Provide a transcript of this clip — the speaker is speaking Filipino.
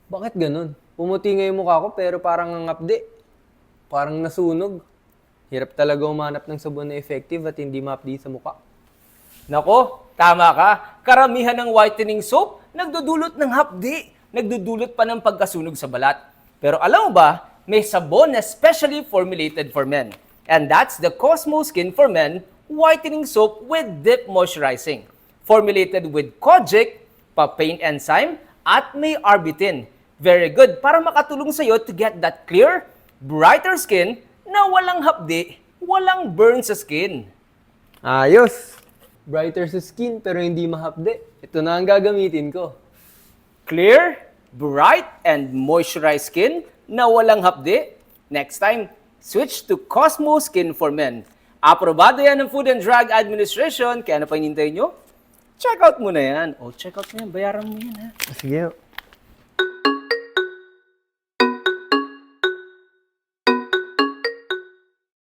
Bakit ganun? Pumuti nga yung mukha ko pero parang ang ngapdi. Parang nasunog. Hirap talaga umanap ng sabon na effective at hindi maapdi sa mukha. Nako, tama ka. Karamihan ng whitening soap nagdudulot ng hapdi, nagdudulot pa ng pagkasunog sa balat. Pero alam mo ba, may sabon na specially formulated for men. And that's the Cosmo Skin for Men Whitening Soap with Deep Moisturizing. Formulated with kojic, papain enzyme, at may arbutin. Very good para makatulong sa iyo to get that clear, brighter skin na walang hapdi, walang burn sa skin. Ayos! Brighter sa skin pero hindi mahapde. Ito na ang gagamitin ko. Clear, bright, and moisturized skin na walang hapdi? Next time, switch to Cosmo Skin for Men. Aprobado yan ng Food and Drug Administration, kaya ano pa hinintay nyo? Check out mo na yan. O, check out mo yan, bayaran mo yan ha. Sige.